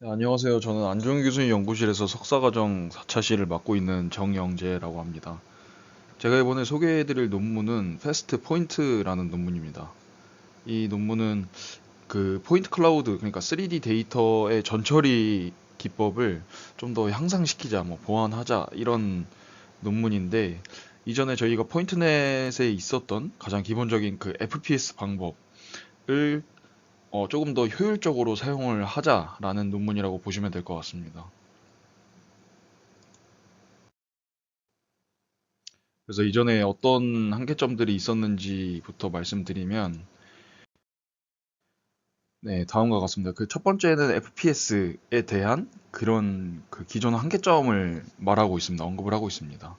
네, 안녕하세요. 저는 안종 교수님 연구실에서 석사과정 4차시를 맡고 있는 정영재라고 합니다. 제가 이번에 소개해드릴 논문은 패스트 포인트라는 논문입니다. 이 논문은 그 포인트 클라우드, 그러니까 3D 데이터의 전처리 기법을 좀 더 향상시키자, 뭐 보완하자 이런 논문인데, 이전에 저희가 포인트넷에 있었던 가장 기본적인 그 FPS 방법을 조금 더 효율적으로 사용을 하자라는 논문이라고 보시면 될 것 같습니다. 그래서 이전에 어떤 한계점들이 있었는지부터 말씀드리면, 네, 다음과 같습니다. 그 첫 번째는 FPS에 대한 그런 그 기존 한계점을 말하고 있습니다. 언급을 하고 있습니다.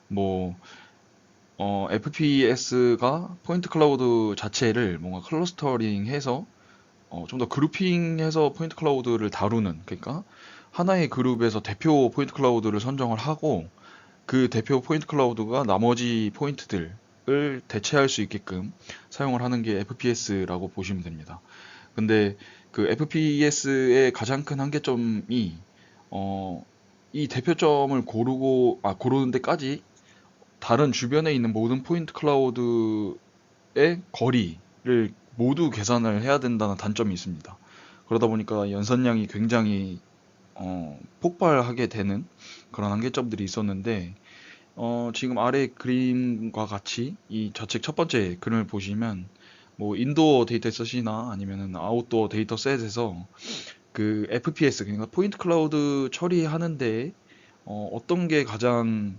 뭐, FPS가 포인트 클라우드 자체를 뭔가 클러스터링해서 좀 더 그룹핑해서 포인트 클라우드를 다루는, 그러니까 하나의 그룹에서 대표 포인트 클라우드를 선정을 하고 그 대표 포인트 클라우드가 나머지 포인트들을 대체할 수 있게끔 사용을 하는 게 FPS라고 보시면 됩니다. 근데 그 FPS의 가장 큰 한계점이 어, 이 대표점을 고르는 데까지 다른 주변에 있는 모든 포인트 클라우드의 거리를 모두 계산을 해야 된다는 단점이 있습니다. 그러다 보니까 연산량이 굉장히 폭발하게 되는 그런 한계점들이 있었는데, 지금 아래 그림과 같이 이 좌측 첫 번째 그림을 보시면 뭐 인도어 데이터셋이나 아니면은 아웃도어 데이터셋에서 그 FPS, 그러니까 포인트 클라우드 처리하는데 어떤 게 가장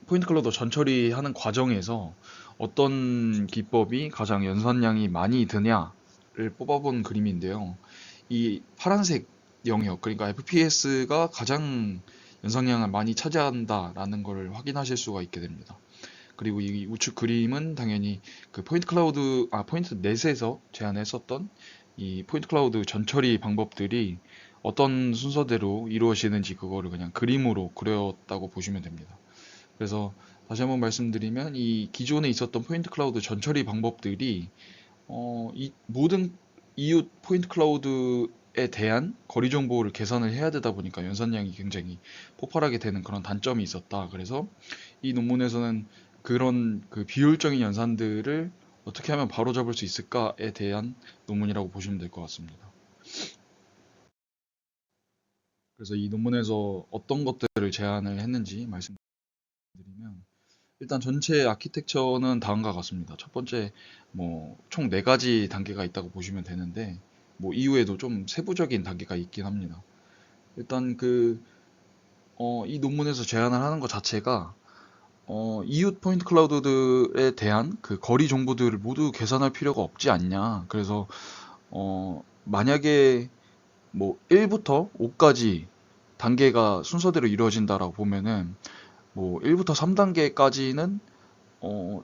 포인트 클라우드 전처리하는 과정에서 어떤 기법이 가장 연산량이 많이 드냐를 뽑아본 그림인데요. 이 파란색 영역, 그러니까 FPS가 가장 연산량을 많이 차지한다라는 걸 확인하실 수가 있게 됩니다. 그리고 이 우측 그림은 당연히 그 포인트 넷에서 제안했었던 이 포인트 클라우드 전처리 방법들이 어떤 순서대로 이루어지는지 그거를 그냥 그림으로 그렸다고 보시면 됩니다. 그래서 다시 한번 말씀드리면 이 기존에 있었던 포인트 클라우드 전처리 방법들이 이 모든 이웃 포인트 클라우드에 대한 거리 정보를 계산을 해야 되다 보니까 연산량이 굉장히 폭발하게 되는 그런 단점이 있었다. 그래서 이 논문에서는 그런 그 비효율적인 연산들을 어떻게 하면 바로잡을 수 있을까에 대한 논문이라고 보시면 될 것 같습니다. 그래서 이 논문에서 어떤 것들을 제안을 했는지 말씀드리면, 일단 전체 아키텍처는 다음과 같습니다. 첫 번째, 뭐, 총 4가지 단계가 있다고 보시면 되는데, 뭐, 이후에도 좀 세부적인 단계가 있긴 합니다. 일단 이 논문에서 제안을 하는 것 자체가, 이웃 포인트 클라우드들에 대한 그 거리 정보들을 모두 계산할 필요가 없지 않냐. 그래서, 만약에 뭐, 1부터 5까지 단계가 순서대로 이루어진다라고 보면은, 뭐, 1부터 3단계까지는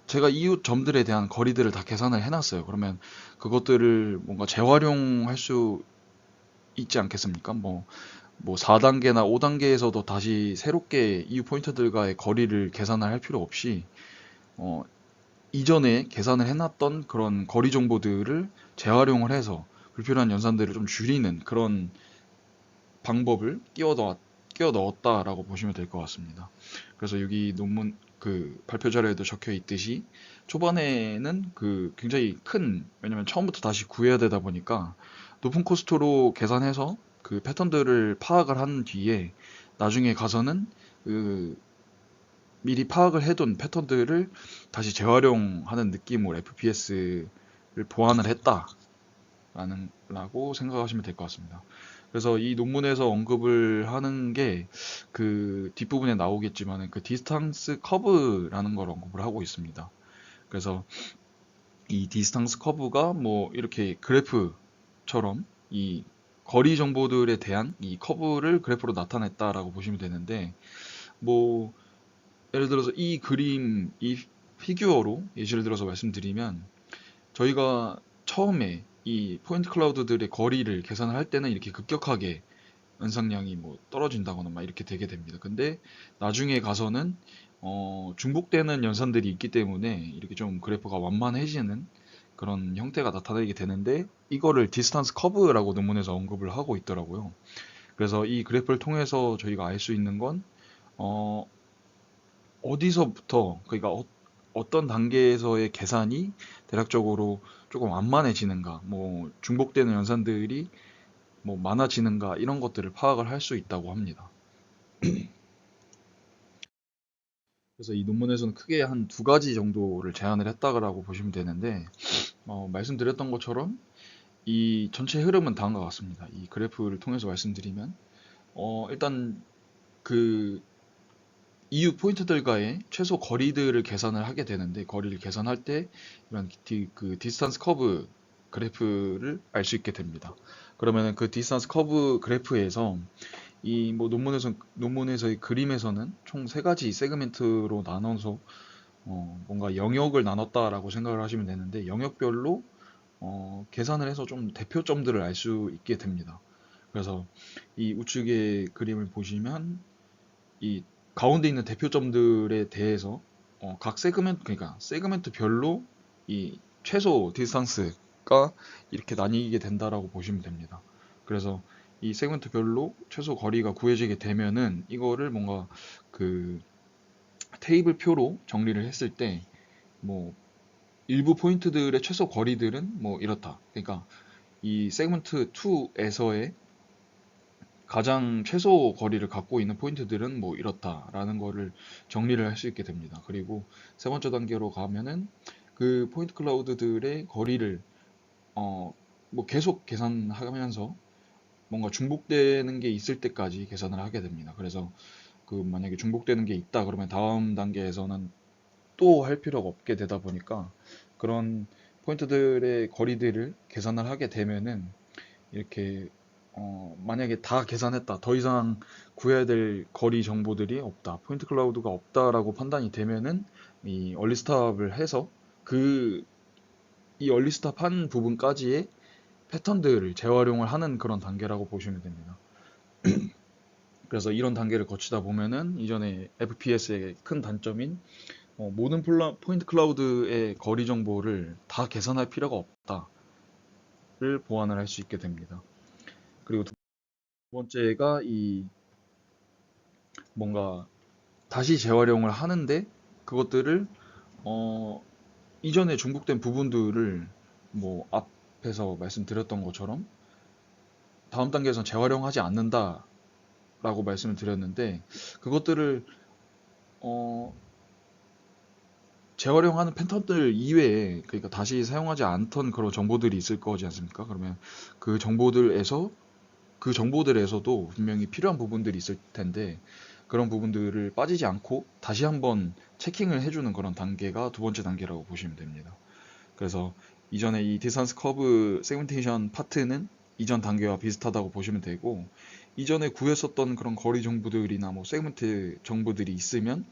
제가 이웃 점들에 대한 거리들을 다 계산을 해놨어요. 그러면 그것들을 뭔가 재활용할 수 있지 않겠습니까? 뭐 4단계나 5단계에서도 다시 새롭게 이웃 포인터들과의 거리를 계산을 할 필요 없이, 어, 이전에 계산을 해놨던 그런 거리 정보들을 재활용을 해서 불필요한 연산들을 좀 줄이는 그런 방법을 끼워 넣었다라고 보시면 될 것 같습니다. 그래서 여기 논문 그 발표 자료에도 적혀 있듯이 초반에는 그 굉장히 왜냐면 처음부터 다시 구해야 되다 보니까 높은 코스트로 계산해서 그 패턴들을 파악을 한 뒤에 나중에 가서는 그 미리 파악을 해둔 패턴들을 다시 재활용하는 느낌으로 FPS를 보완을 했다라고 생각하시면 될 것 같습니다. 그래서 이 논문에서 언급을 하는 게 그 뒷부분에 나오겠지만 그 디스탕스 커브라는 걸 언급을 하고 있습니다. 그래서 이 디스탕스 커브가 뭐 이렇게 그래프처럼 이 거리 정보들에 대한 이 커브를 그래프로 나타냈다라고 보시면 되는데, 뭐 예를 들어서 이 피규어로 예시를 들어서 말씀드리면, 저희가 처음에 이 포인트 클라우드들의 거리를 계산을 할 때는 이렇게 급격하게 연상량이 뭐 떨어진다거나 막 이렇게 되게 됩니다. 근데 나중에 가서는 중복되는 연산들이 있기 때문에 이렇게 좀 그래프가 완만해지는 그런 형태가 나타나게 되는데 이거를 디스턴스 커브라고 논문에서 언급을 하고 있더라고요. 그래서 이 그래프를 통해서 저희가 알 수 있는 건 어, 어디서부터 그러니까 떤 단계에서의 계산이 대략적으로 조금 완만해지는가, 뭐 중복되는 연산들이 뭐 많아지는가 이런 것들을 파악을 할 수 있다고 합니다. 그래서 이 논문에서는 크게 한 두 가지 정도를 제안을 했다고 보시면 되는데 말씀드렸던 것처럼 이 전체 흐름은 다음과 같습니다. 이 그래프를 통해서 말씀드리면 일단 그 EU 포인트들과의 최소 거리들을 계산을 하게 되는데 거리를 계산할 때 이런 그 디스턴스 커브 그래프를 알 수 있게 됩니다. 그러면은 그 디스턴스 커브 그래프에서 이 뭐 논문에서의 그림에서는 총 세 가지 세그멘트로 나눠서 뭔가 영역을 나눴다라고 생각을 하시면 되는데 영역별로 계산을 해서 좀 대표점들을 알 수 있게 됩니다. 그래서 이 우측의 그림을 보시면 이 가운데 있는 대표점들에 대해서 각 세그멘트 그러니까 세그멘트별로 이 최소 디스턴스가 이렇게 나뉘게 된다라고 보시면 됩니다. 그래서 이 세그멘트별로 최소 거리가 구해지게 되면은 이거를 뭔가 그 테이블표로 정리를 했을 때 뭐 일부 포인트들의 최소 거리들은 뭐 이렇다. 그러니까 이 세그먼트 2에서의 가장 최소 거리를 갖고 있는 포인트들은 뭐 이렇다라는 거를 정리를 할 수 있게 됩니다. 그리고 세 번째 단계로 가면은 그 포인트 클라우드들의 거리를 뭐 계속 계산하면서 뭔가 중복되는 게 있을 때까지 계산을 하게 됩니다. 그래서 그 만약에 중복되는 게 있다 그러면 다음 단계에서는 또 할 필요가 없게 되다 보니까 그런 포인트들의 거리들을 계산을 하게 되면은 이렇게 만약에 다 계산했다. 더 이상 구해야 될 거리 정보들이 없다. 포인트 클라우드가 없다라고 판단이 되면은 이 얼리스탑을 해서 그 이 얼리스탑 한 부분까지의 패턴들을 재활용을 하는 그런 단계라고 보시면 됩니다. 그래서 이런 단계를 거치다 보면은 이전에 FPS의 큰 단점인 모든 포인트 클라우드의 거리 정보를 다 계산할 필요가 없다를 보완을 할 수 있게 됩니다. 그리고 두 번째가 이 뭔가 다시 재활용을 하는데 그것들을 어, 이전에 중복된 부분들을 뭐 앞에서 말씀드렸던 것처럼 다음 단계에서 재활용하지 않는다라고 말씀을 드렸는데 그것들을 어, 재활용하는 패턴들 이외에 그러니까 다시 사용하지 않던 그런 정보들이 있을 거지 않습니까? 그러면 그 정보들에서 그 정보들에서도 분명히 필요한 부분들이 있을 텐데 그런 부분들을 빠지지 않고 다시 한번 체킹을 해주는 그런 단계가 두 번째 단계라고 보시면 됩니다. 그래서 이전에 이 디스턴스 커브 세그멘테이션 파트는 이전 단계와 비슷하다고 보시면 되고 이전에 구했었던 그런 거리 정보들이나 뭐 세그멘트 정보들이 있으면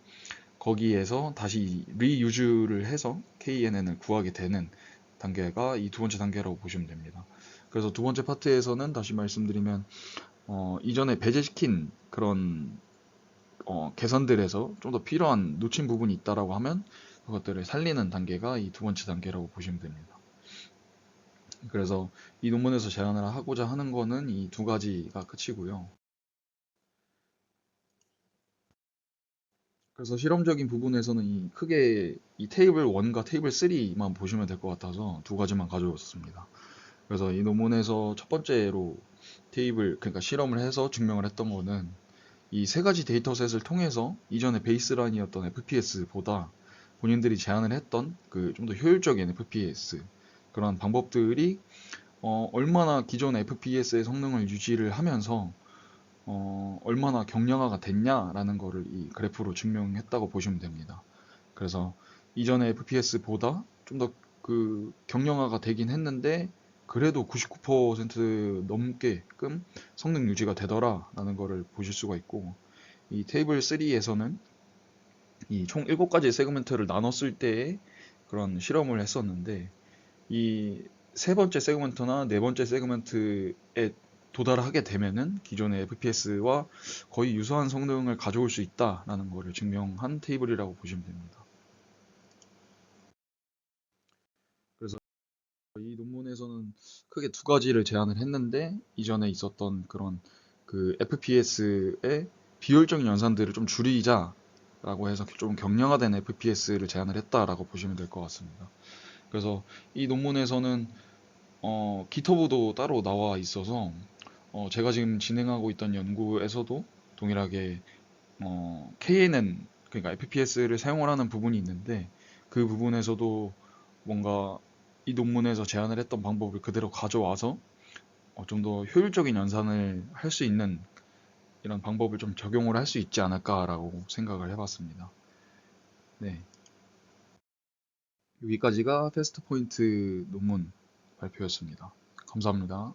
거기에서 다시 리유즈를 해서 KNN을 구하게 되는 단계가 이 두 번째 단계라고 보시면 됩니다. 그래서 두 번째 파트에서는 다시 말씀드리면 이전에 배제시킨 그런 개선들에서 좀 더 필요한 놓친 부분이 있다라고 하면 그것들을 살리는 단계가 이 두 번째 단계라고 보시면 됩니다. 그래서 이 논문에서 제안을 하고자 하는 거는 이 두 가지가 끝이고요. 그래서 실험적인 부분에서는 이 크게 이 테이블 1과 테이블 3만 보시면 될 것 같아서 두 가지만 가져왔습니다. 그래서 이 논문에서 첫 번째로 그러니까 실험을 해서 증명을 했던 거는 이 세 가지 데이터셋을 통해서 이전의 베이스라인이었던 FPS보다 본인들이 제안을 했던 그 좀 더 효율적인 FPS 그런 방법들이 얼마나 기존 FPS의 성능을 유지를 하면서 얼마나 경량화가 됐냐라는 거를 이 그래프로 증명했다고 보시면 됩니다. 그래서 이전의 FPS보다 좀 더 그 경량화가 되긴 했는데 그래도 99% 넘게끔 성능 유지가 되더라라는 거를 보실 수가 있고 이 테이블 3에서는 이 총 7가지 세그먼트를 나눴을 때의 그런 실험을 했었는데 이 세 번째 세그먼트나 네 번째 세그먼트에 도달하게 되면은 기존의 FPS와 거의 유사한 성능을 가져올 수 있다라는 것을 증명한 테이블이라고 보시면 됩니다. 그래서 이 논문에서는 크게 두 가지를 제안을 했는데 이전에 있었던 그런 그 FPS의 비효율적인 연산들을 좀 줄이자라고 해서 좀 경량화된 FPS를 제안을 했다라고 보시면 될 것 같습니다. 그래서 이 논문에서는 기터브도 따로 나와 있어서 제가 지금 진행하고 있던 연구에서도 동일하게 KNN 그러니까 FPS를 사용을 하는 부분이 있는데 그 부분에서도 뭔가 이 논문에서 제안을 했던 방법을 그대로 가져와서 좀 더 효율적인 연산을 할 수 있는 이런 방법을 좀 적용을 할 수 있지 않을까라고 생각을 해봤습니다. 네, 여기까지가 테스트 포인트 논문 발표였습니다. 감사합니다.